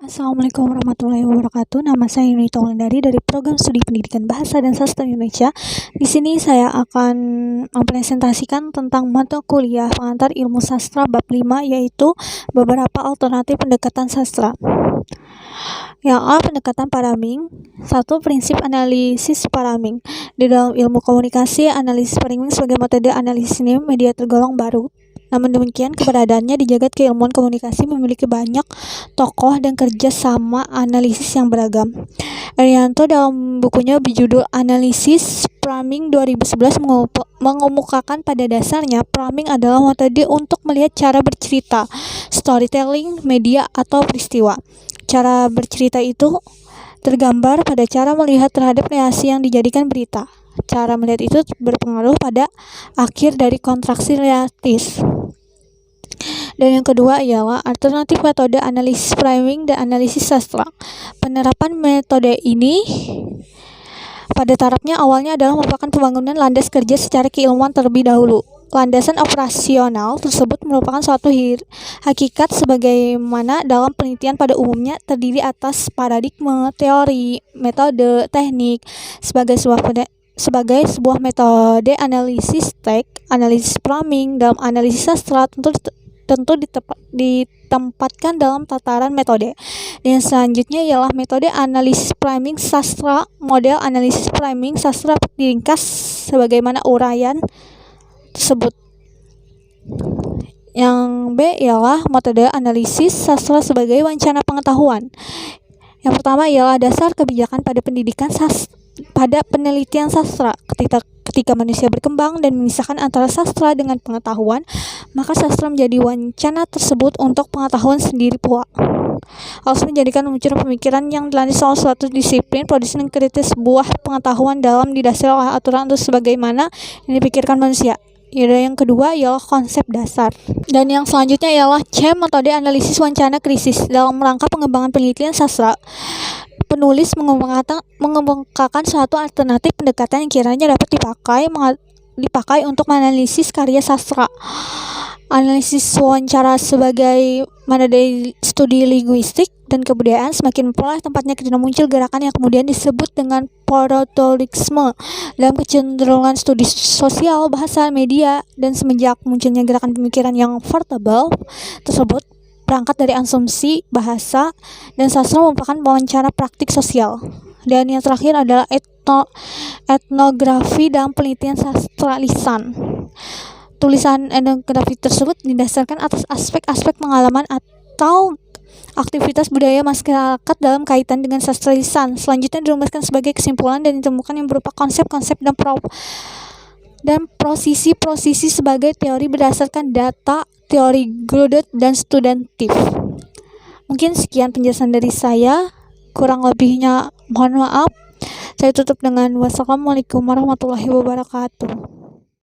Assalamualaikum warahmatullahi wabarakatuh. Nama saya Yunita Wulandari dari Program Studi Pendidikan Bahasa dan Sastra Indonesia. Di sini saya akan mempresentasikan tentang mata kuliah pengantar ilmu sastra bab 5, yaitu beberapa alternatif pendekatan sastra. Yang A, pendekatan paraming. 1. Prinsip analisis paraming. Di dalam ilmu komunikasi, analisis paraming sebagai metode analisis media tergolong baru. Namun demikian, keberadaannya di jagat keilmuan komunikasi memiliki banyak tokoh dan kerjasama analisis yang beragam. Erianto dalam bukunya berjudul Analisis Framing 2011 mengemukakan pada dasarnya framing adalah metode untuk melihat cara bercerita, storytelling, media, atau peristiwa. Cara bercerita itu tergambar pada cara melihat terhadap reaksi yang dijadikan berita. Cara melihat itu berpengaruh pada akhir dari kontraksi relatif. Dan yang kedua ialah alternatif metode analisis framing dan analisis sastra. Penerapan metode ini pada tahapnya awalnya adalah merupakan pembangunan landas kerja secara keilmuan terlebih dahulu. Landasan operasional tersebut merupakan suatu hakikat sebagaimana dalam penelitian pada umumnya terdiri atas paradigma, teori, metode, teknik sebagai sebuah metode analisis teks, analisis framing dalam analisis sastra tentu ditempatkan dalam tataran metode. Dan selanjutnya ialah metode analisis framing sastra. Model analisis framing sastra diringkas sebagaimana uraian tersebut. Yang B ialah metode analisis sastra sebagai wancana pengetahuan. Yang pertama ialah dasar kebijakan pada penelitian sastra. Ketika manusia berkembang dan memisahkan antara sastra dengan pengetahuan, maka sastra menjadi wancana tersebut untuk pengetahuan sendiri pula. Harus menjadikan munculnya pemikiran yang dilandasi oleh suatu disiplin, produksi dan kritis sebuah pengetahuan dalam didasari oleh aturan untuk sebagaimana yang dipikirkan manusia. Yang kedua ialah konsep dasar. Dan yang selanjutnya ialah C, metode analisis wancana krisis. Dalam rangka pengembangan penelitian sastra, penulis mengemukakan suatu alternatif pendekatan yang kiranya dapat dipakai untuk menganalisis karya sastra. Analisis wawancara sebagai metode studi linguistik dan kebudayaan semakin memperoleh tempatnya ketika muncul gerakan yang kemudian disebut dengan protolinguisme dalam kecenderungan studi sosial, bahasa, media, dan semenjak munculnya gerakan pemikiran yang portable tersebut berangkat dari asumsi bahasa dan sastra merupakan wawancara praktik sosial. Dan yang terakhir adalah etnografi dalam penelitian sastra lisan. Tulisan etnografi tersebut didasarkan atas aspek-aspek pengalaman atau aktivitas budaya masyarakat dalam kaitan dengan sastra lisan. Selanjutnya dirumuskan sebagai kesimpulan dan ditemukan yang berupa konsep-konsep dan prosesi sebagai teori berdasarkan data, teori grounded dan studentif. Mungkin sekian penjelasan dari saya, kurang lebihnya mohon maaf. Saya tutup dengan wassalamualaikum warahmatullahi wabarakatuh.